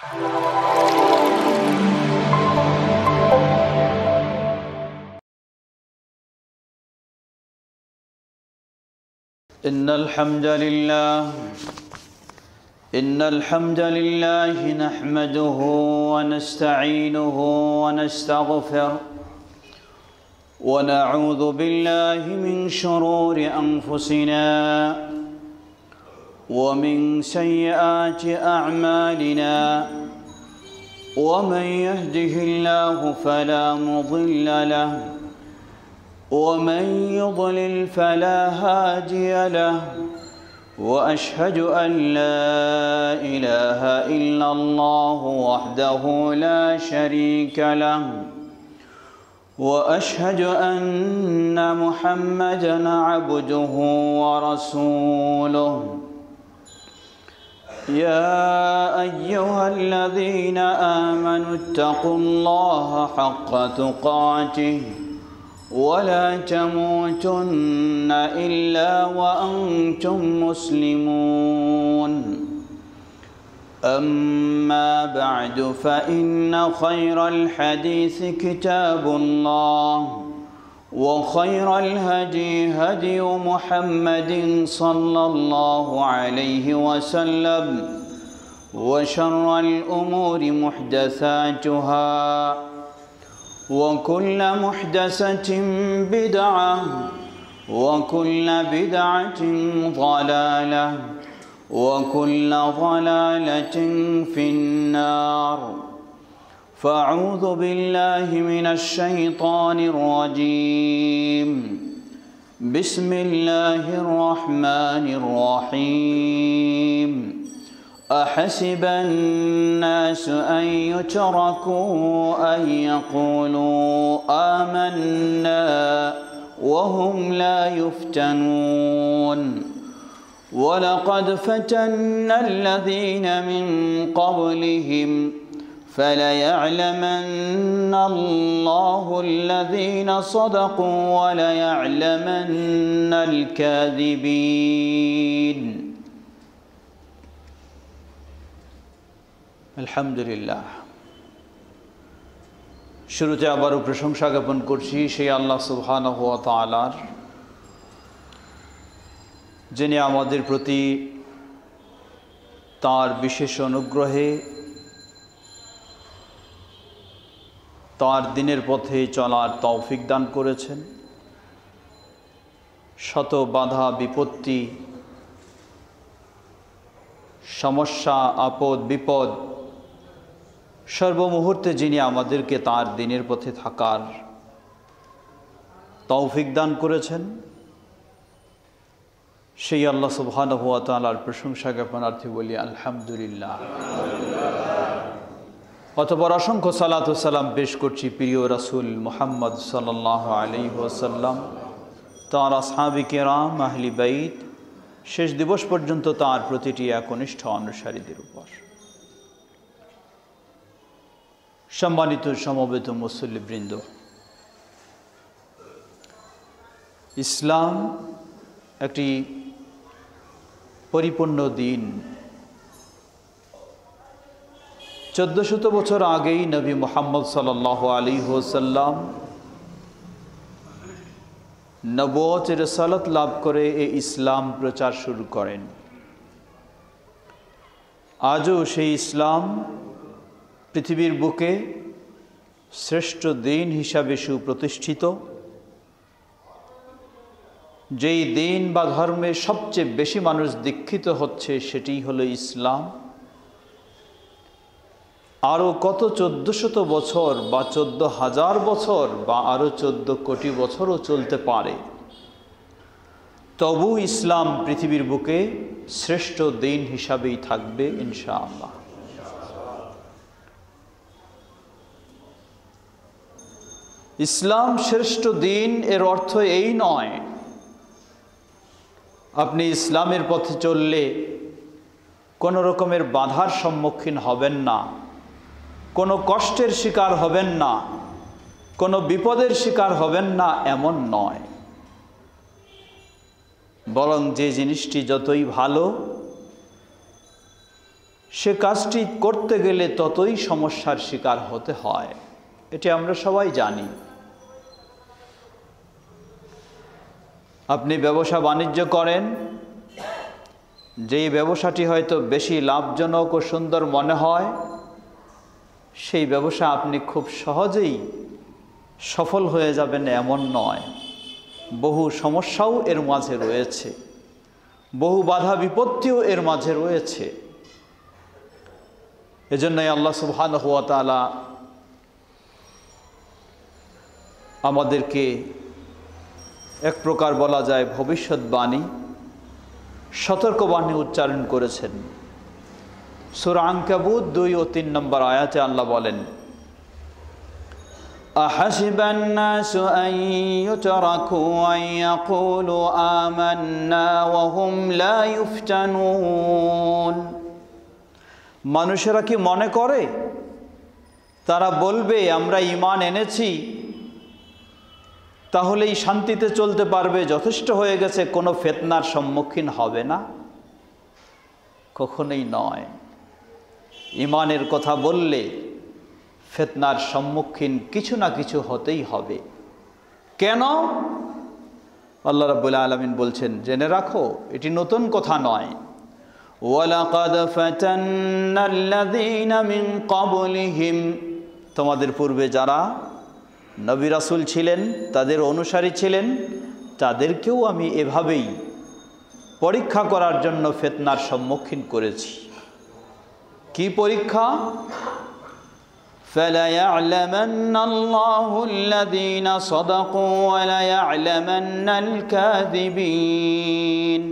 إن الحمد لله نحمده ونستعينه ونستغفره ونعوذ بالله من شرور أنفسنا ومن سيئات أعمالنا ومن يهده الله فلا مضل له ومن يضلل فلا هادي له وأشهد أن لا إله إلا الله وحده لا شريك له وأشهد أن محمدًا عبده ورسوله يا أيها الذين آمنوا اتقوا الله حق تقاته ولا تموتن إلا وأنتم مسلمون أما بعد فإن خير الحديث كتاب الله وخير الهدي هدي محمد صلى الله عليه وسلم وشر الأمور محدثاتها وكل محدثة بدعة وكل بدعة ضلالة وكل ضلالة في النار فأعوذ بالله من الشيطان الرجيم بسم الله الرحمن الرحيم أحسب الناس أن يتركوا أن يقولوا آمنا وهم لا يفتنون ولقد فتنا الذين من قبلهم فليعلمن الله الذين صدقوا وليعلمن الكاذبين আলহামদুলিল্লাহ শুরুতে আবারও প্রশংসা জ্ঞাপন করছি সেই আল্লাহ সুবহানাহু ওয়া তাআলার, যিনি আমাদের প্রতি তার বিশেষ অনুগ্রহে তার দিনের পথে চলার তৌফিক দান করেছেন। শত বাধা বিপত্তি, সমস্যা, আপদ বিপদ সর্বমুহূর্তে যিনি আমাদেরকে তার দিনের পথে থাকার তৌফিক দান করেছেন, সেই আল্লাহ সুবহানাহু ওয়া তাআলার প্রশংসা জ্ঞাপনার্থে বলি আলহামদুলিল্লাহ। অতঃপর অসংখ্য সালাত ও সালাম পেশ করছি প্রিয় রাসূল মুহাম্মদ সাল্লাল্লাহু আলাইহি ওয়াসাল্লাম, তাঁর আসহাবে কেরাম, আহলি বাইত, শেষ দিবস পর্যন্ত তাঁর প্রতিটি একনিষ্ঠ অনুসারীদের উপর। সম্মানিত সমবেত মুসল্লিবৃন্দ, ইসলাম একটি পরিপূর্ণ দিন। 1400 বছর আগেই নবী মুহাম্মদ সাল্লাল্লাহু আলাইহি ওয়াসাল্লাম নবুয়ত রিসালাত লাভ করে এই ইসলাম প্রচার শুরু করেন। আজও সেই ইসলাম পৃথিবীর বুকে শ্রেষ্ঠ দিন হিসাবে সুপ্রতিষ্ঠিত। যেই দিন বা ধর্মে সবচেয়ে বেশি মানুষ দীক্ষিত হচ্ছে সেটিই হলো ইসলাম। আরও কত 1400 বছর বা 14,000 বছর বা আরও 14 কোটি বছরও চলতে পারে, তবু ইসলাম পৃথিবীর বুকে শ্রেষ্ঠ দিন হিসাবেই থাকবে ইনশাআল্লাহ। ইসলাম শ্রেষ্ঠ দিন এর অর্থ এই নয় আপনি ইসলামের পথে চললে কোনো রকমের বাধার সম্মুখীন হবেন না, কোনো কষ্টের শিকার হবেন না, কোনো বিপদের শিকার হবেন না, এমন নয়। বরং যে জিনিসটি যতই ভালো সে কাজটি করতে গেলে ততই সমস্যার শিকার হতে হয়, এটি আমরা সবাই জানি। আপনি ব্যবসা বাণিজ্য করেন, যেই ব্যবসাটি হয়তো বেশি লাভজনক ও সুন্দর মনে হয়, সেই ব্যবসা আপনি খুব সহজেই সফল হয়ে যাবেন এমন নয়। বহু সমস্যাও এর মাঝে রয়েছে, বহু বাধা বিপত্তিও এর মাঝে রয়েছে। এজন্যই আল্লাহ সুবহানাহু ওয়া তাআলা আমাদেরকে এক প্রকার বলা যায় ভবিষ্যৎবাণী, সতর্কবাণী উচ্চারণ করেছেন। সূরা আনকাবুত 2 ও 3 নম্বর আয়াতে আল্লাহ বলেন, আহাসিবান নাসু আন ইউতরাকু আন ইয়াকুলু আমান্না ওয়া হুম লা ইফতানুন। মানুষেরা কি মনে করে তারা বলবে আমরা ঈমান এনেছি, তাহলেই শান্তিতে চলতে পারবে, যথেষ্ট হয়ে গেছে, কোনো ফিতনার সম্মুখীন হবে না? কখনোই নয়। ঈমানের কথা বললে ফিতনার সম্মুখীন কিছু না কিছু হতেই হবে। কেন? আল্লাহ রাব্বুল আলামিন বলছেন, জেনে রাখো, এটি নতুন কথা নয়। ওয়ালাকাদ ফাতান্নাল্লাযীনা মিন ক্বাবলিহিম, তোমাদের পূর্বে যারা নবী রাসূল ছিলেন, তাদের অনুসারী ছিলেন, তাদেরকেও আমি এভাবেই পরীক্ষা করার জন্য ফিতনার সম্মুখীন করেছি। কি পরীক্ষা? ফালায়া'লামান্নাল্লাহু আল্লাযীনা সাদাকু ওয়া লায়া'লামান্নাল কাযিবিন।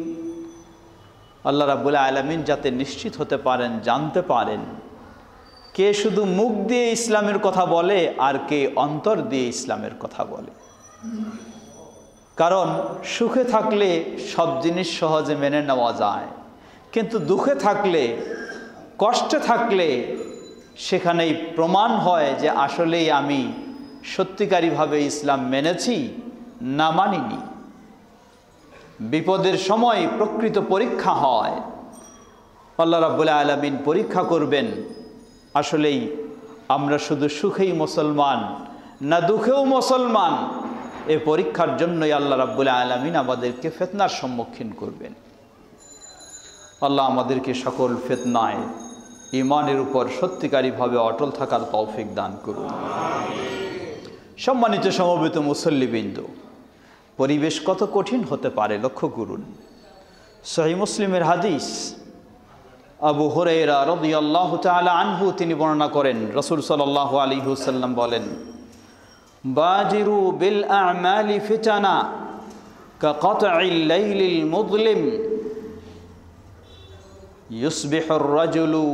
আল্লাহ রাব্বুল আলামিন যাতে নিশ্চিত হতে পারেন, জানতে পারেন কে শুধু মুখ দিয়ে ইসলামের কথা বলে আর কে অন্তর দিয়ে ইসলামের কথা বলে। কারণ সুখে থাকলে সব জিনিস সহজে মেনে নেওয়া যায়, কিন্তু দুঃখে থাকলে, কষ্টে থাকলে সেখানেই প্রমাণ হয় যে আসলেই আমি সত্যিকারীভাবে ইসলাম মেনেছি না মানিনি। বিপদের সময় প্রকৃত পরীক্ষা হয়। আল্লাহ রাব্বুল আলামিন পরীক্ষা করবেন আসলেই আমরা শুধু সুখেই মুসলমান না দুঃখেও মুসলমান। এই পরীক্ষার জন্যই আল্লাহ রাব্বুল আলামিন আমাদেরকে ফিতনার সম্মুখীন করবেন। আল্লাহ আমাদেরকে সকল ফিতনায় ঈমানের উপর সত্যিকারীভাবে অটল থাকার তৌফিক দান করুন। সম্মানিত সমবেত মুসল্লিবৃন্দ, পরিবেশ কত কঠিন হতে পারে লক্ষ্য করুন। সহিহ মুসলিমের হাদিস, আবু হুরায়রা রাদিয়াল্লাহু তাআলা আনহু তিনি বর্ণনা করেন, রাসূল সাল্লাল্লাহু আলাইহি ওয়াসাল্লাম বলেন, বাজিরু বিল আ'মালি ফিতানা কাকাত'আল লাইলিল মুযলিম ইউসবিহুর রাজুলু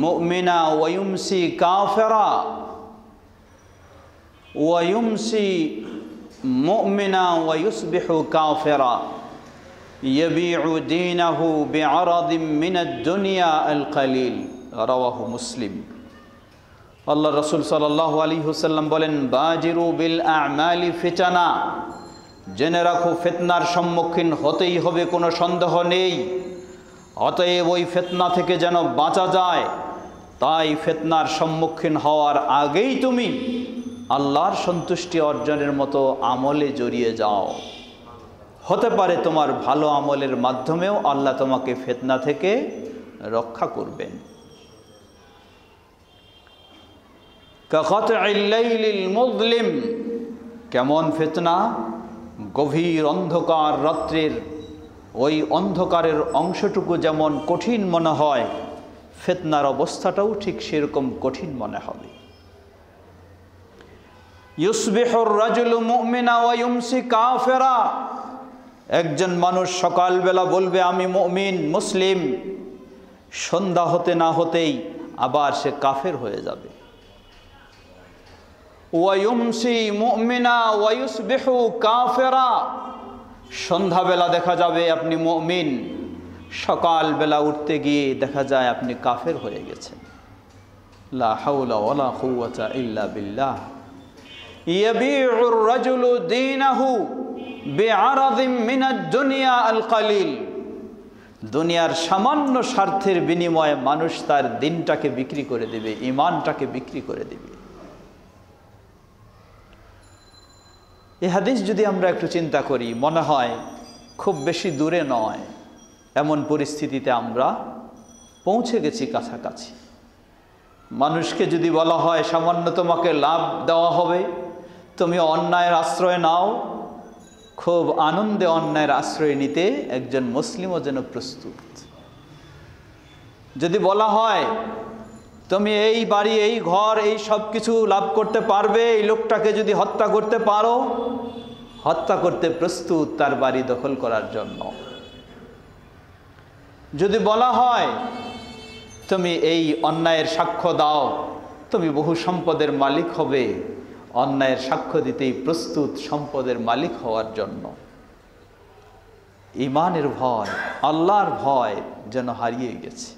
মুমিনা ওয়া ইউমসি কাফিরা ওয়া ইউমসি মুমিনা ওয়া ইউসবিহু কাফিরা ইয়াবিউ দীনাহু বিআরাদিন মিনাদ দুনিয়া আল কালিল। রাওয়াহু মুসলিম। আল্লাহ রাসূল সাল্লাল্লাহু আলাইহি ওয়াসাল্লাম বলেন, বাজিরু বিল আ'মালি ফিতানা, জেনে রাখো ফিতনার সম্মুখীন হতেই হবে, কোনো সন্দেহ নেই। অতএব ওই ফিতনা থেকে যেন বাঁচা যায়, তাই ফিতনার সম্মুখীন হওয়ার আগেই তুমি আল্লাহর সন্তুষ্টি অর্জনের মতো আমলে জড়িয়ে যাও। হতে পারে তোমার ভালো আমলের মাধ্যমেও আল্লাহ তোমাকে ফিতনা থেকে রক্ষা করবেন। কাকাত'আল লাইলিল মুযলিম, কেমন ফিতনা? গভীর অন্ধকার রাত্রির ওই অন্ধকারের অংশটুকু যেমন কঠিন মনে হয়, ফিতনার অবস্থাটাও ঠিক সেরকম কঠিন মনে হবে। ইউসবিহুর রাজুলু মুমিনা ওয়া ইউমসি কাফিরা, একজন মানুষ সকালবেলা বলবে আমি মুমিন মুসলিম, সন্ধ্যা হতে না হতেই আবার সে কাফের হয়ে যাবে। ওয়া ইউমসি মুমিনা ওয়া ইউসবিহু কাফিরা, সন্ধ্যাবেলা দেখা যাবে আপনি মুমিন, সকালবেলা উঠতে গিয়ে দেখা যায় আপনি কাফের হয়ে গেছেন। লা হাওলা ওয়ালা কুওয়াতা ইল্লা বিল্লাহ। ইয়াবিউর রাজুলু দীনাহু বিআরাদিন মিনাদ দুনিয়া আল কালিল, দুনিয়ার সামান্য স্বার্থের বিনিময়ে মানুষ তার দিনটাকে বিক্রি করে দেবে, ঈমানটাকে বিক্রি করে দেবে। এই হাদিস যদি আমরা একটু চিন্তা করি, মনে হয় খুব বেশি দূরে নয়, এমন পরিস্থিতিতে আমরা পৌঁছে গেছি কাছাকাছি। মানুষকে যদি বলা হয় সামান্য তোমাকে লাভ দেওয়া হবে, তুমি অন্যায়ের আশ্রয় নাও, খুব আনন্দে অন্যায়ের আশ্রয় নিতে একজন মুসলিমও যেন প্রস্তুত। যদি বলা হয় তুমি এই বাড়ি, এই ঘর, এই সব কিছু লাভ করতে পারবে, এই লোকটাকে যদি হত্যা করতে পারো, হত্যা করতে প্রস্তুত তার বাড়ি দখল করার জন্য। যদি বলা হয় তুমি এই অন্যায়ের সাক্ষ্য দাও, তুমি বহু সম্পদের মালিক হবে, অন্যায়ের সাক্ষ্য দিতেই প্রস্তুত সম্পদের মালিক হওয়ার জন্য। ঈমানের ভয়, আল্লাহর ভয় যেন হারিয়ে গেছে।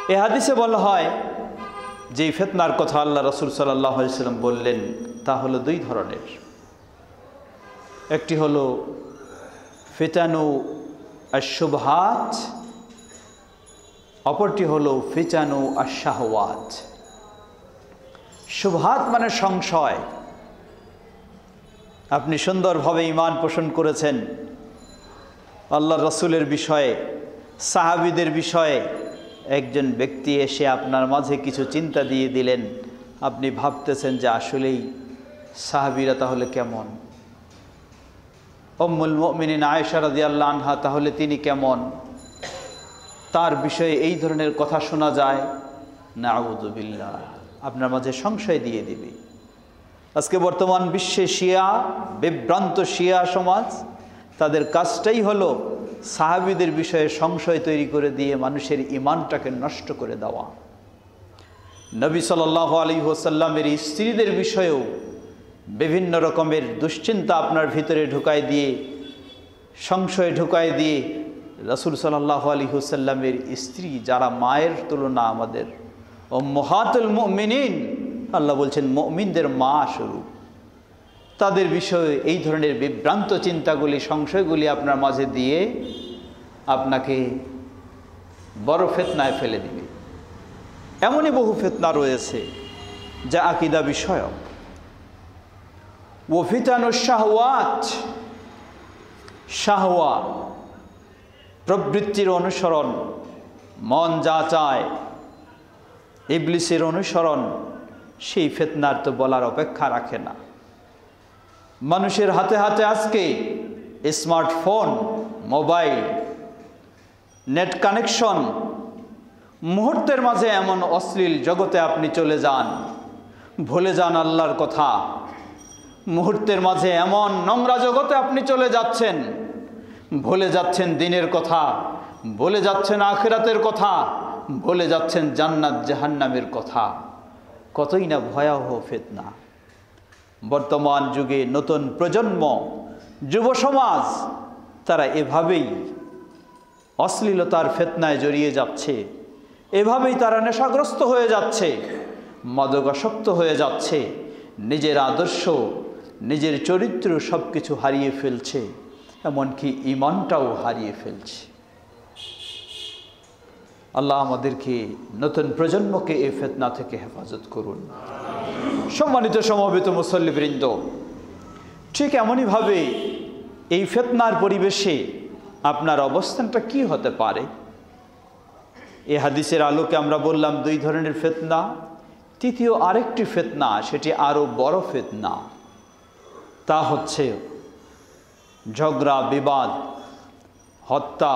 এ হাদিসে বলা হয় যে ফিতনার কথা আল্লাহ রাসূল সাল্লাল্লাহু আলাইহি ওয়াসাল্লাম বললেন তা হলো দুই ধরনের। একটি হলো ফিতানু আশ-শুবহাত, অপরটি হলো ফিতানু আশ-শাহওয়াত। শুবহাত মানে সংশয়। আপনি সুন্দরভাবে ঈমান পোষণ করেছেন আল্লাহর রাসূলের বিষয়ে, সাহাবীদের বিষয়ে, একজন ব্যক্তি এসে আপনার মাঝে কিছু চিন্তা দিয়ে দিলেন, আপনি ভাবতেছেন যে আসলেই সাহাবীরা তাহলে কেমন, উম্মুল মুমিনিন আয়েশা রাদিয়াল্লাহু আনহা তাহলে তিনি কেমন, তার বিষয়ে এই ধরনের কথা শোনা যায়, নাউযু বিল্লাহ, আপনার মাঝে সংশয় দিয়ে দিবে। আজকে বর্তমান বিশ্বে শিয়া, বিভ্রান্ত শিয়া সমাজ, তাদের কাজটাই হলো সাহাবীদের বিষয়ে সংশয় তৈরি করে দিয়ে মানুষের ঈমানটাকে নষ্ট করে দেওয়া। নবী সাল্লাল্লাহু আলাইহি ওয়াসাল্লামের স্ত্রীদের বিষয়েও বিভিন্ন রকমের দুশ্চিন্তা আপনার ভিতরে ঢুকায় দিয়ে, সংশয় ঢুকায় দিয়ে, রাসূল সাল্লাল্লাহু আলাইহি ওয়াসাল্লামের স্ত্রী যারা মায়ের তুলনা আমাদের, উম্মাহাতুল মুমিনিন, আল্লাহ বলছেন মুমিনদের মা স্বরূপ, তাদের বিষয়ে এই ধরনের বিভ্রান্ত চিন্তাগুলি, সংশয়গুলি আপনার মাঝে দিয়ে আপনাকে বড় ফিতনায় ফেলে দিবে। এমনই বহু ফিতনা রয়েছে যা আকীদা বিষয়ক। ওয়া ফিতানুশ শাহওয়াত, শাহওয়া প্রবৃত্তির অনুসরণ, মন যা চায়, ইবলিসের অনুসরণ, সেই ফিতনার তো বলার অপেক্ষা রাখে না। মানুষের হাতে হাতে আজকে স্মার্টফোন, মোবাইল, নেট কানেকশন, মুহূর্তের মাঝে এমন অশ্লীল জগতে আপনি চলে যান, ভুলে যান আল্লাহর কথা। মুহূর্তের মাঝে এমন নোংরা জগতে আপনি চলে যাচ্ছেন, ভুলে যাচ্ছেন দিনের কথা, ভুলে যাচ্ছেন আখিরাতের কথা, ভুলে যাচ্ছেন জান্নাত জাহান্নামের কথা। কতই না ভয়াবহ ফিতনা। বর্তমান যুগে নতুন প্রজন্ম, যুব সমাজ, তারা এভাবেই অশ্লীলতার ফিতনায় জড়িয়ে যাচ্ছে, এভাবেই তারা নেশাগ্রস্ত হয়ে যাচ্ছে, মাদকাসক্ত হয়ে যাচ্ছে, নিজের আদর্শ, নিজের চরিত্র সব কিছু হারিয়ে ফেলছে, এমনকি ঈমানটাও হারিয়ে ফেলছে। আল্লাহ আমাদেরকে, নতুন প্রজন্মকে এই ফিতনা থেকে হেফাজত করুন। সম্মানিত সমবেত মুসল্লিবৃন্দ, ঠিক এমনইভাবে এই ফিতনার পরিবেশে আপনার অবস্থানটা কি হতে পারে? এই হাদিসের আলোকে আমরা বললাম দুই ধরনের ফিতনা। তৃতীয় আরেকটি ফিতনা, সেটি আরও বড় ফিতনা, তা হচ্ছে ঝগড়া, বিবাদ, হত্যা,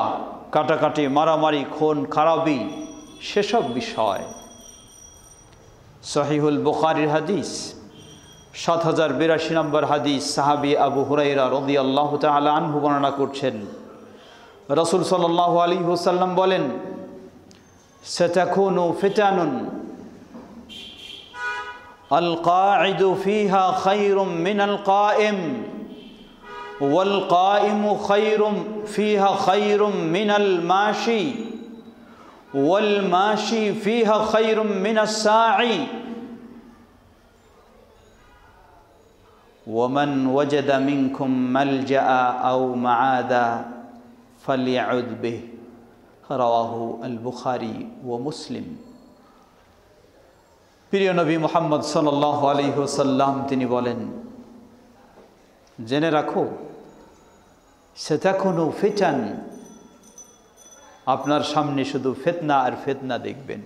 কাটাকাটি, মারামারি, খুন খারাপি, সেসব বিষয়। সহিহুল বুখারীর হাদিস 7082 নম্বর হাদিস, সাহাবী আবু হুরায়রা রাদিয়াল্লাহু তাআলা আনহু বর্ণনা করছেন, রাসূল সাল্লাল্লাহু আলাইহি ওয়াসাল্লাম বলেন, সাতাকুনু ফিতানুন আল কাঈদু ফিহা খায়রুম মিনাল কাইম ওয়াল কাইমু খায়রুম ফিহা খায়রুম মিনাল মাশি ওয়াল মাশি ফিহা খায়রুম মিনাস সাঈ ওয়ামান ওয়াজাদা মিনকুম মালজাআ আও মাআদা ফালিয়াউদ বিহি রাওয়াহু আল বুখারী ওয়া মুসলিম। প্রিয় নবী মুহাম্মদ সাল্লাল্লাহু আলাইহি ওয়াসাল্লাম তিনি বলেন, জেনে রাখো সাতাকুনু ফিতান, আপনার সামনে শুধু ফিতনা আর ফিতনা দেখবেন,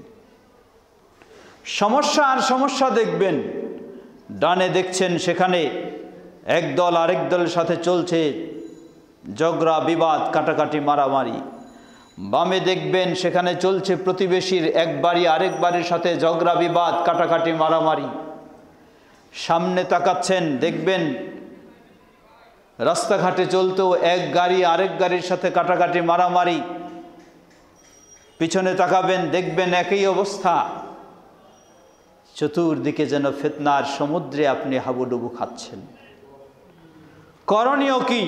সমস্যা আর সমস্যা দেখবেন। ডানে দেখছেন সেখানে একদল আরেক দলের সাথে চলছে ঝগড়া বিবাদ কাটাকাটি মারামারি, বামে দেখবেন সেখানে চলছে প্রতিবেশীর এক বাড়ি আরেক বাড়ির সাথে ঝগড়া বিবাদ কাটাকাটি মারামারি। সামনে তাকাচ্ছেন দেখবেন রাস্তাঘাটে চলতেও এক গাড়ি আরেক গাড়ির সাথে কাটাকাটি মারামারি। পিছনে তাকাবেন দেখবেন একই অবস্থা। চতুর্দিকে যেন ফিতনার সমুদ্রে আপনি হাবুডুবু খাচ্ছেন। করণীয় কি?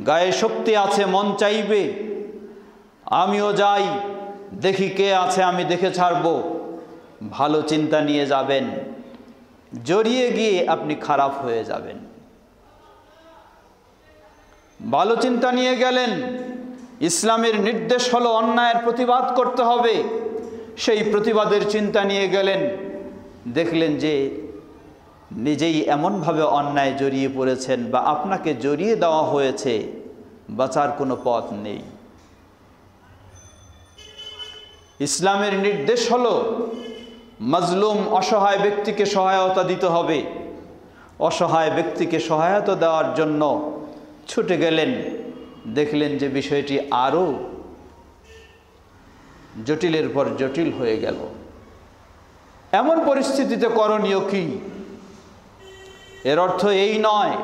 গায়ে শক্তি আছে, মন চাইবে আমিও যাই, দেখি কে আছে, আমি দেখে ছাড়বো। ভালো চিন্তা নিয়ে যাবেন, জড়িয়ে গিয়ে আপনি খারাপ হয়ে যাবেন। ভালো চিন্তা নিয়ে গেলেন, ইসলামের নির্দেশ হলো অন্যায়ের প্রতিবাদ করতে হবে, সেই প্রতিবাদের চিন্তা নিয়ে গেলেন, দেখলেন যে নিজেই এমনভাবে অন্যায় জড়িয়ে পড়েছেন বা আপনাকে জড়িয়ে দেওয়া হয়েছে, বাঁচার কোনো পথ নেই। ইসলামের নির্দেশ হলো মাজলুম অসহায় ব্যক্তিকে সহায়তা দিতে হবে। অসহায় ব্যক্তিকে সহায়তা দেওয়ার জন্য ছুটে গেলেন, দেখলেন যে বিষয়টি আরও জটিলের পর জটিল হয়ে গেল। এমন পরিস্থিতিতে করণীয় কি? এর অর্থ এই নয়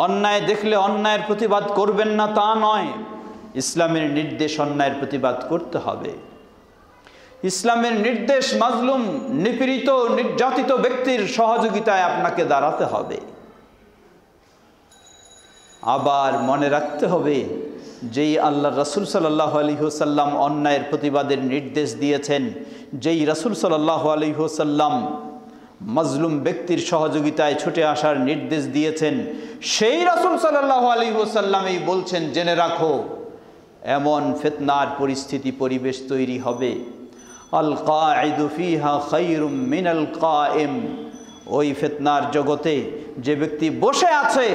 অন্যায় দেখলে অন্যায়ের প্রতিবাদ করবেন না, তা নয়। ইসলামের নির্দেশ অন্যায়ের প্রতিবাদ করতে হবে। ইসলামের নির্দেশ মাজলুম নিপীড়িত নির্যাতিত ব্যক্তির সহযোগিতায় আপনাকে দাঁড়াতে হবে। আবার মনে রাখতে হবে যেই আল্লাহ রাসূল সাল্লাল্লাহু আলাইহি ওয়াসাল্লাম অন্যায়ের প্রতিবাদের নির্দেশ দিয়েছেন, যেই রাসূল সাল্লাল্লাহু আলাইহি ওয়াসাল্লাম মাজলুম ব্যক্তির সহযোগিতায় ছুটে আসার নির্দেশ দিয়েছেন, সেই রাসূল সাল্লাল্লাহু আলাইহি ওয়াসাল্লাম এই বলছেন, জেনে রাখো এমন ফিতনার পরিস্থিতি পরিবেশ তৈরি হবে, আল কাঈদু ফিহা খায়রুম মিনাল কায়েম, ওই ফিতনার জগতে যে ব্যক্তি বসে আছে,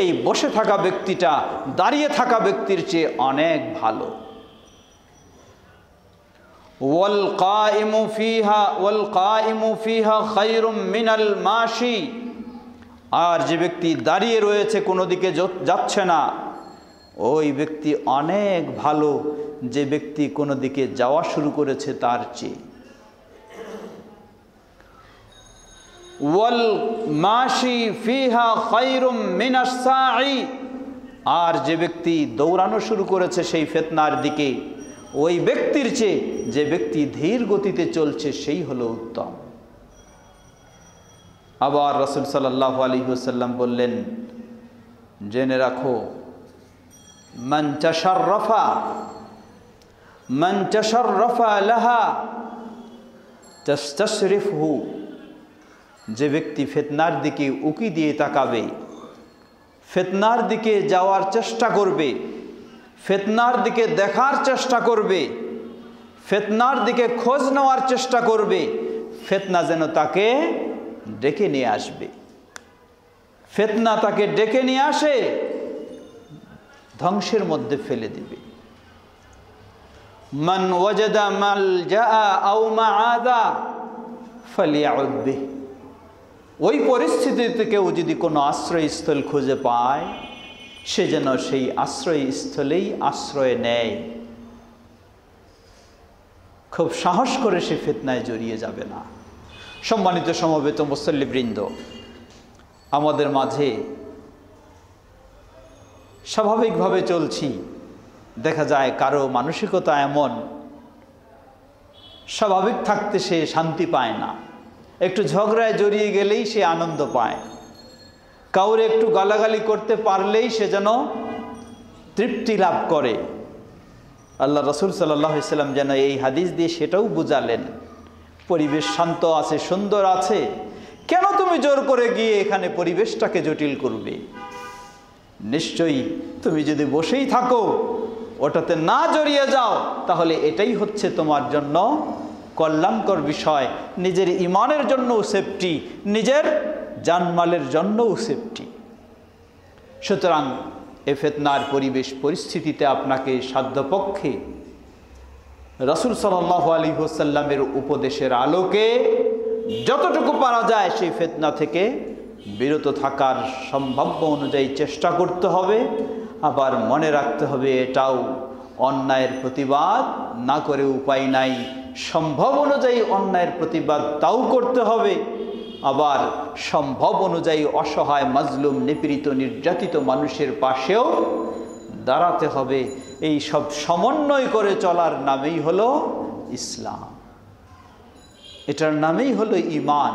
এই বসে থাকা ব্যক্তিটা দাঁড়িয়ে থাকা ব্যক্তির চেয়ে অনেক ভালো। ওয়াল কাইমু ফিহা খায়রুম মিনাল মাশি, আর যে ব্যক্তি দাঁড়িয়ে রয়েছে কোনো দিকে যাচ্ছে না, ওই ব্যক্তি অনেক ভালো যে ব্যক্তি কোনো দিকে যাওয়া শুরু করেছে তার চেয়ে। ওয়াল মাশি ফিহা খায়রুম মিনাস সাঈ, আর যে ব্যক্তি দৌড়ানো শুরু করেছে সেই ফিতনার দিকে, ওই ব্যক্তির চেয়ে যে ব্যক্তি ধীর গতিতে চলছে সেই হলো উত্তম। আবার রাসূল সাল্লাল্লাহু আলাইহি ওয়াসাল্লাম বললেন, জেনে রাখো মান তাশাররাফা লাহা তাস্তাশরিফহু, যে ব্যক্তি ফিতনার দিকে উকি দিয়ে তাকাবে, ফিতনার দিকে যাওয়ার চেষ্টা করবে, ফিতনার দিকে দেখার চেষ্টা করবে, ফিতনার দিকে খোঁজ নেওয়ার চেষ্টা করবে, ফিতনা যেন তাকে ডেকে নিয়ে আসবে। ফিতনা তাকে ডেকে নিয়ে আসে, ধ্বংসের মধ্যে ফেলে দিবে। মান ওয়াজাদা মালজাআ আও মাআদা ফালিয়াউদ বিহি, ওই পরিস্থিতিতে কেউ যদি কোনো আশ্রয়স্থল খুঁজে পায়, সে যেন সেই আশ্রয়স্থলেই আশ্রয় নেয়। খুব সাহস করে সে ফিতনায় জড়িয়ে যাবে না। সম্মানিত সমবেত মুসল্লিবৃন্দ, আমাদের মাঝে স্বাভাবিকভাবে চলছি, দেখা যায় কারো মানসিকতা এমন, স্বাভাবিক থাকতে সে শান্তি পায় না, একটু ঝগড়ায় জড়িয়ে গেলেই সে আনন্দ পায়, কাউরে একটু গালাগালি করতে পারলেই সে যেন তৃপ্তি লাভ করে। আল্লাহ রাসূল সাল্লাল্লাহু আলাইহি ওয়াসাল্লাম যেন এই হাদিস দিয়ে সেটাও বুঝালেন, পরিবেশ শান্ত আছে, সুন্দর আছে, কেন তুমি জোর করে গিয়ে এখানে পরিবেশটাকে জটিল করবে? নিশ্চয়ই তুমি যদি বসেই থাকো, ওটাতে না জড়িয়ে যাও, তাহলে এটাই হচ্ছে তোমার জন্য কল্যাণকর বিষয়। নিজের ইমানের জন্যও সেফটি, নিজের জানমালের জন্যও সেফটি। সুতরাং এ ফিতনার পরিবেশ পরিস্থিতিতে আপনাকে সাধ্যপক্ষে রাসূল সাল্লাল্লাহু আলাইহি ওয়াসাল্লামের উপদেশের আলোকে যতটুকু পারা যায় সেই ফিতনা থেকে বিরত থাকার সম্ভাব্য অনুযায়ী চেষ্টা করতে হবে। আবার মনে রাখতে হবে এটাও অন্যায়ের প্রতিবাদ না করে উপায় নাই, সম্ভব অনুযায়ী অন্যায়ের প্রতিবাদ তাও করতে হবে। আবার সম্ভব অনুযায়ী অসহায়, মাজলুম, নিপীড়িত, নির্যাতিত মানুষের পাশেও দাঁড়াতে হবে। এই সব সমন্বয় করে চলার নামেই হলো ইসলাম, এটার নামেই হলো ঈমান,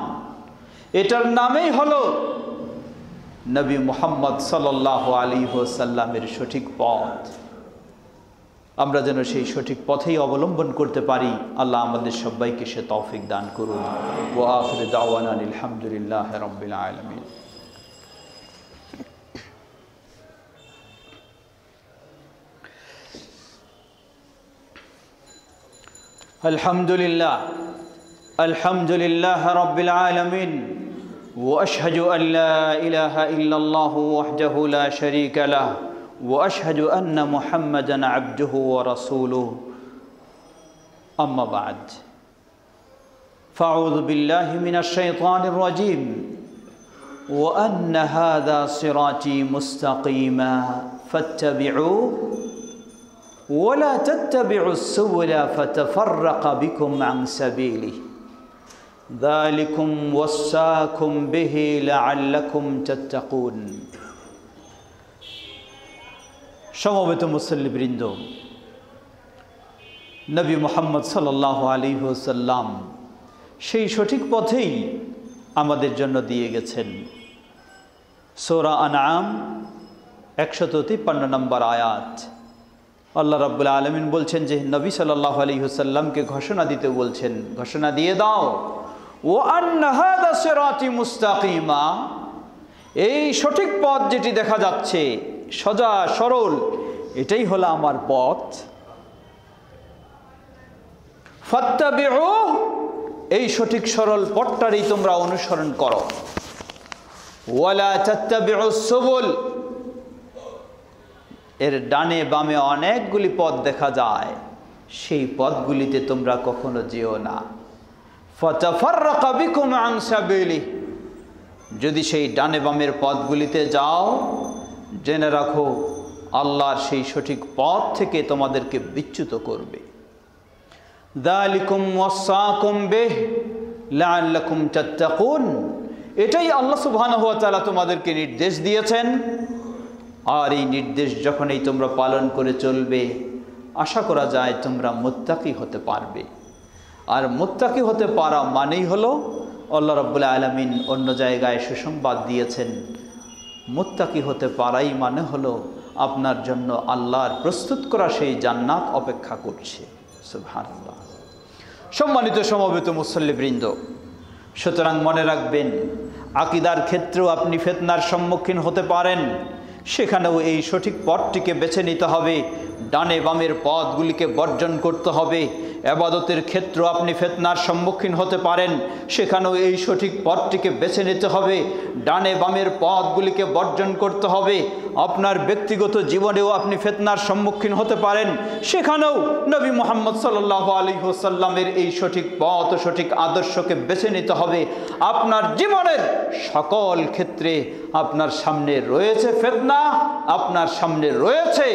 এটার নামেই হলো নবী মুহাম্মদ সাল্লাল্লাহু আলাইহি ওয়াসাল্লামের সঠিক পথ। আমরা যেন সেই সঠিক পথেই অবলম্বন করতে পারি। আল্লাহ আমাদের সবাইকে সে তৌফিক দান করুন। ওয়া আখিরু দাওয়ানা আলহামদুলিল্লাহি রাব্বিল আলামিন। আলহামদুলিল্লাহ, আলহামদুলিল্লাহ রাব্বিল আলামিন। وأشهد أن لا إله إلا الله وحده لا شريك له وأشهد أن محمدا عبده ورسوله أما بعد فأعوذ بالله من الشيطان الرجيم وأن هذا صراطي مستقيما فاتبعوه ولا تتبعوا السبل فتفرق بكم عن سبيله ذلكم وصاكم به لعلكم تتقون। সমবেত মুসল্লিবৃন্দ, নবী মুহাম্মদ সাল্লাল্লাহু আলাইহি ওয়াসাল্লাম সেই সঠিক পথেই আমাদের জন্য দিয়ে গেছেন। সূরা আনআম 153 নম্বর আয়াত। আল্লাহ রাব্বুল আলামিন বলছেন যে নবী সাল্লাল্লাহু আলাইহি ওয়াসাল্লামকে ঘোষণা দিতে বলছেন, ঘোষণা দিয়ে দাও, ওয়া আন্না হাযা সিরাতি মুস্তাকিমা, এই সঠিক পথ যেটি দেখা যাচ্ছে সোজা সরল, এটাই হলো আমার পথ। ফাত্তাবিউ, এই সঠিক সরল পথটারই তোমরা অনুসরণ করো। ওয়ালা তাত্তাবিউস সুবুল, এর ডানে বামে অনেকগুলি পথ দেখা যায়, সেই পথগুলিতে তোমরা কখনো যেও না। ফাতাফাররাকা বিকুম আন সাবিলি, যদি সেই ডানে বামের পথগুলিতে যাও, জেনে রাখো আল্লাহর সেই সঠিক পথ থেকে তোমাদেরকে বিচ্যুত করবে। যালিকুম ওয়াসাকুম বিহি লাআল্লাকুম তাত্তাকুন, এটাই আল্লাহ সুবহানাহু ওয়া তাআলা তোমাদেরকে নির্দেশ দিয়েছেন। আর এই নির্দেশ যখনই তোমরা পালন করে চলবে, আশা করা যায় তোমরা মুত্তাকি হতে পারবে। আর মুত্তাকি হতে পারা মানেই হলো, আল্লাহ রাব্বুল আলামিন অন্য জায়গায় সুসংবাদ দিয়েছেন, মুত্তাকি হতে পারাই মানে হলো আপনার জন্য আল্লাহর প্রস্তুত করা সেই জান্নাত অপেক্ষা করছে। সুবহানাল্লাহ। সম্মানিত সমবেত মুসল্লিবৃন্দ, সুতরাং মনে রাখবেন, আকীদার ক্ষেত্রেও আপনি ফিতনার সম্মুখীন হতে পারেন, সেখানেও এই সঠিক পথটিকে বেছে নিতে হবে, ডানে বামের পথগুলিকে বর্জন করতে হবে। ইবাদতের ক্ষেত্রে আপনি ফিতনার সম্মুখীন হতে পারেন, সেখানেও এই সঠিক পথটিকে বেছে নিতে হবে, ডানে বামের পথগুলিকে বর্জন করতে হবে। আপনার ব্যক্তিগত জীবনেও আপনি ফিতনার সম্মুখীন হতে পারেন, সেখানেও নবী মুহাম্মদ সাল্লাল্লাহু আলাইহি ওয়াসাল্লামের এই সঠিক পথ, সঠিক আদর্শকে বেছে নিতে হবে। আপনার জীবনের সকল ক্ষেত্রে আপনার সামনে রয়েছে ফিতনা, আপনার সামনে রয়েছে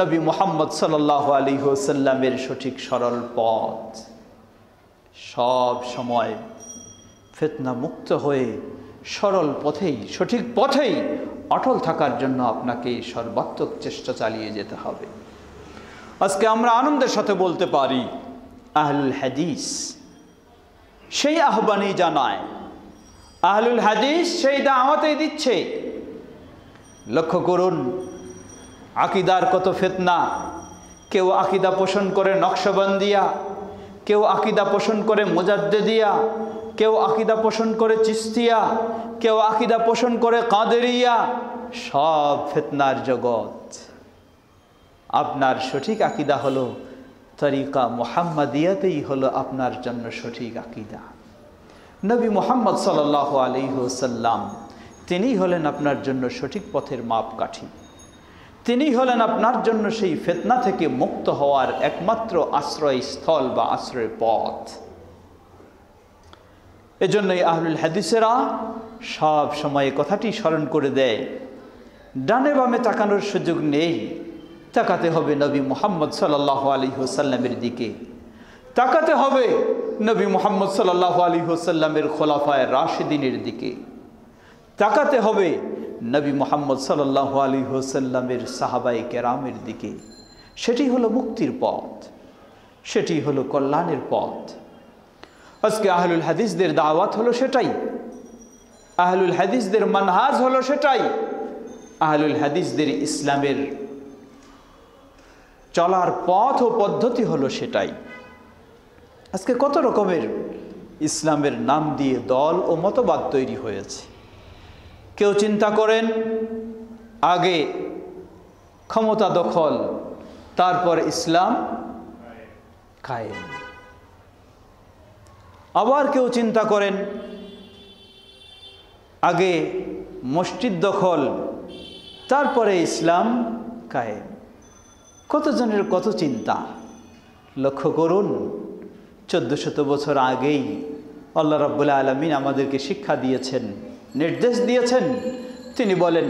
নবী মুহাম্মদ সাল্লাল্লাহু আলাইহি ওয়াসাল্লামের সঠিক সরল পথ। সব সময় ফিতনা মুক্ত হয়ে সরল পথেই, সঠিক পথেই অটল থাকার জন্য আপনাকে সর্বাত্মক চেষ্টা চালিয়ে যেতে হবে। আজকে আমরা আনন্দের সাথে বলতে পারি, আহলুল হাদিস সেই আহ্বানই জানায়, আহলুল হাদিস সেই দাওয়াতই দিচ্ছে। লক্ষ্য করুন, আকীদার কত ফিতনা। কেউ আকীদা পোষণ করে নকশবন্দিয়া, কেউ আকীদা পোষণ করে মুজাদ্দিদিয়া, কেউ আকীদা পোষণ করে চিশতিয়া, কেউ আকীদা পোষণ করে কাদেরিয়া। সব ফিতনার জগৎ। আপনার সঠিক আকীদা হলো তরিকা মুহাম্মাদিয়াতেই হলো আপনার জন্য সঠিক আকীদা। নবী মুহাম্মদ সাল্লাল্লাহু আলাইহি ওয়াসাল্লাম তিনিই হলেন আপনার জন্য সঠিক পথের মাপকাঠি। তিনিই হলেন আপনার জন্য সেই ফিতনা থেকে মুক্ত হওয়ার একমাত্র আশ্রয়স্থল বা আশ্রয় পথ। এজন্যই আহলুল হাদিসেরা সব সময় কথাটি স্মরণ করে দেয়, ডানে বামে তাকানোর সুযোগ নেই, তাকাতে হবে নবী মুহাম্মদ সাল্লাল্লাহু আলাইহি ওয়াসাল্লামের দিকে, তাকাতে হবে নবী মুহাম্মদ সাল্লাল্লাহু আলাইহি ওয়াসাল্লামের খোলাফায়ে রাশিদিনের দিকে, তাকাতে হবে নবী মুহাম্মদ সাল্লাল্লাহু আলাইহি ওয়াসাল্লামের সাহাবায়ে কেরামের দিকে। সেটি হলো মুক্তির পথ, সেটি হলো কল্যাণের পথ। আজকে আহলুল হাদিসদের দাওয়াত হলো সেটাই, আহলুল হাদিসদের মানহাজ হলো সেটাই, আহলুল হাদিসদের ইসলামের চলার পথ ও পদ্ধতি হলো সেটাই। আজকে কত রকমের ইসলামের নাম দিয়ে দল ও মতবাদ তৈরি হয়েছে। কেউ চিন্তা করেন আগে ক্ষমতা দখল, তারপর ইসলাম কায়েম। আবার কেউ চিন্তা করেন আগে মসজিদ দখল, তারপরে ইসলাম কায়েম। কতজনের কত চিন্তা। লক্ষ্য করুন, 1400 বছর আগেই আল্লাহ রাব্বুল আলামিন আমাদেরকে শিক্ষা দিয়েছেন, নির্দেশ দিয়েছেন। তিনি বলেন,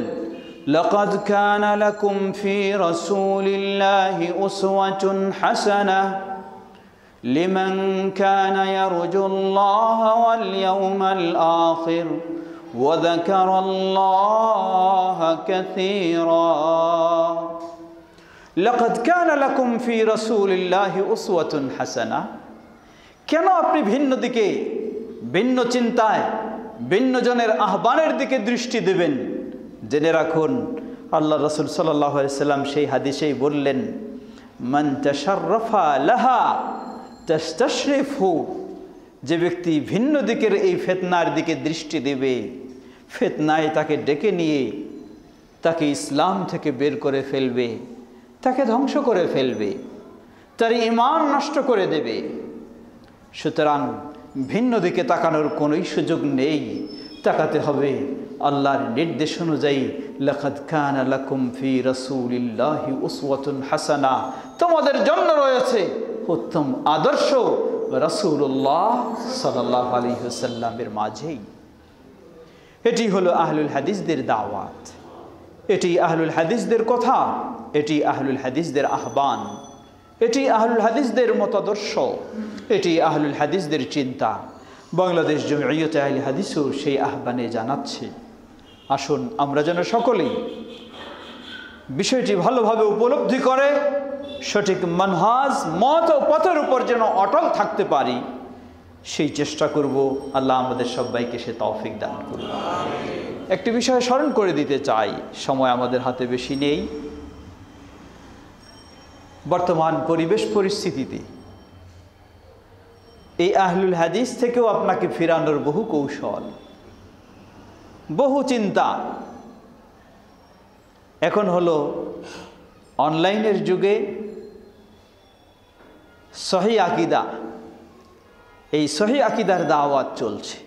লাকাদ কানা লাকুম ফি রাসূলিল্লাহি উসওয়াতুন হাসানাহ লিমান কানা ইয়ারজুল্লাহা ওয়াল ইয়াওমাল আখির ওয়া যাকারাল্লাহা কাসীরা। লাকাদ কানা লাকুম ফি রাসূলিল্লাহি উসওয়াতুন হাসানাহ। কেন আপনি ভিন্ন দিকে, ভিন্ন চিন্তায়, ভিন্ন জনের আহ্বানের দিকে দৃষ্টি দেবেন? জেনে রাখুন, আল্লাহ রাসূল সাল্লাল্লাহু আলাইহি সাল্লাম সেই হাদিসেই বললেন, মান তাশাররাফা লাহা তাস্তাশরিফু। যে ব্যক্তি ভিন্ন দিকের এই ফিতনার দিকে দৃষ্টি দেবে, ফিতনায় তাকে ডেকে নিয়ে তাকে ইসলাম থেকে বের করে ফেলবে, তাকে ধ্বংস করে ফেলবে, তার ঈমান নষ্ট করে দেবে। সুতরাং ভিন্ন দিকে তাকানোর কোনোই সুযোগ নেই, তাকাতে হবে আল্লাহর নির্দেশ অনুযায়ী। লাকাদ কানা লাকুম ফি রাসূলিল্লাহি উসওয়াতুন হাসানাহ। তোমাদের জন্য রয়েছে উত্তম আদর্শ রাসূলুল্লাহ সাল্লাল্লাহু আলাইহি ওয়াসাল্লামের মাঝেই। এটি হলো আহলুল হাদিসদের দাওয়াত, এটি আহলুল হাদিসদের কথা, এটি আহলুল হাদিসদের আহ্বান, এটি আহলুল হাদিসদের মতাদর্শ, এটি আহলুল হাদিসদের চিন্তা। বাংলাদেশ জমিয়তে আহলে হাদিসও সেই আহ্বানে জানাচ্ছে। আসুন আমরা যেন সকলেই বিষয়টি ভালোভাবে উপলব্ধি করে সঠিক মানহাজ, মত ও পথের উপর যেন অটল থাকতে পারি, সেই চেষ্টা করব। আল্লাহ আমাদের সবাইকে সে তৌফিক দান করুন। একটি বিষয় স্মরণ করে দিতে চাই, সময় আমাদের হাতে বেশি নেই। বর্তমান পরিবেশ পরিস্থিতিতে এই আহলুল হাদিস থেকেও আপনাকে ফিরানোর বহু কৌশল, বহু চিন্তা। এখন হলো অনলাইনের যুগে সহি আকীদা, এই সহি আকীদার দাওয়াত চলছে।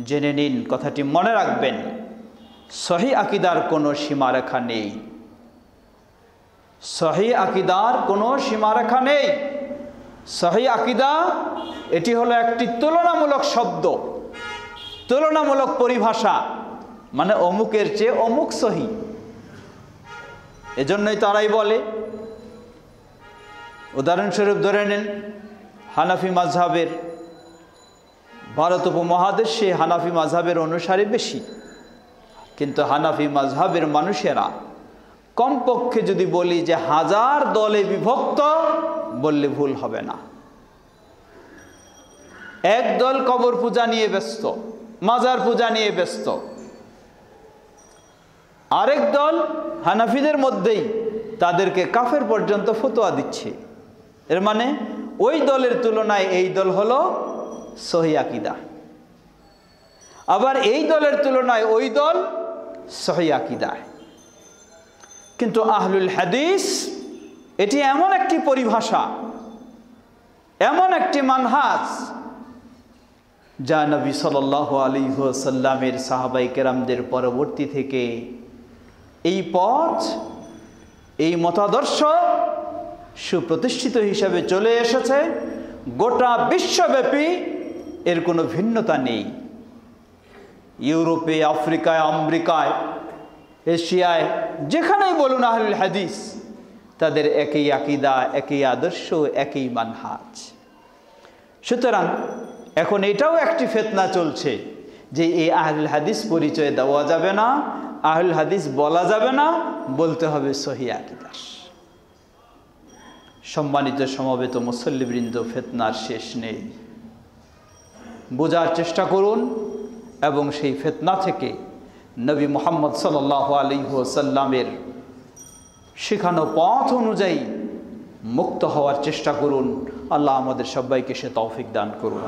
জেনে নিন, কথাটি মনে রাখবেন, সহি আকীদার কোনো সীমারেখা নেই, সহি আকীদার কোনো সীমারেখা নেই। সহি আকীদা এটি হলো একটি তুলনামূলক শব্দ, তুলনামূলক পরিভাষা, মানে অমুকের চেয়ে অমুক সহি। এজন্যই তারাই বলে, উদাহরণস্বরূপ ধরে নেন হানাফি মাযহাবের, ভারত উপমহাদেশে হানাফি মাযহাবের অনুসারী বেশি, কিন্তু হানাফি মাযহাবের মানুষেরা কমপক্ষে যদি বলি যে 1000 দলে বিভক্ত, বললে ভুল হবে না। এক দল কবর পূজা নিয়ে ব্যস্ত, মাজার পূজা নিয়ে ব্যস্ত, আরেক দল হানাফিদের মধ্যেই তাদেরকে কাফের পর্যন্ত ফতোয়া দিচ্ছে। এর মানে ওই দলের তুলনায় এই দল হলো সহি আকীদা, আবার এই দলের তুলনায় ওই দল সহি আকীদা। কিন্তু আহলুল হাদিস এটি এমন একটি পরিভাষা, এমন একটি মানহাজ, যা নবী সাল্লাল্লাহু আলাইহি ওয়াসাল্লামের সাহাবায়ে কেরামদের পরবর্তী থেকে এই পথ, এই মতাদর্শ সুপ্রতিষ্ঠিত হিসাবে চলে এসেছে। গোটা বিশ্বব্যাপী এর কোনো ভিন্নতা নেই। ইউরোপে, আফ্রিকায়, আমেরিকায়, এশিয়ায়, যেখানেই বলুন আহলুল হাদিস, তাদের একই আকীদা, একই আদর্শ, একই মানহাজ। সুতরাং এখন এটাও একটি ফিতনা চলছে যে এই আহলুল হাদিস পরিচয় দেওয়া যাবে না, আহলুল হাদিস বলা যাবে না, বলতে হবে সহিহ আকীদার। সম্মানিত সমবেত মুসল্লিবৃন্দ, ফিতনার শেষ নেই। বোঝার চেষ্টা করুন এবং সেই ফিতনা থেকে নবী মুহাম্মদ সাল্লাল্লাহু আলাইহি ওয়াসাল্লামের শেখানো পথ অনুযায়ী মুক্ত হওয়ার চেষ্টা করুন। আল্লাহ আমাদের সবাইকে সে তৌফিক দান করুন।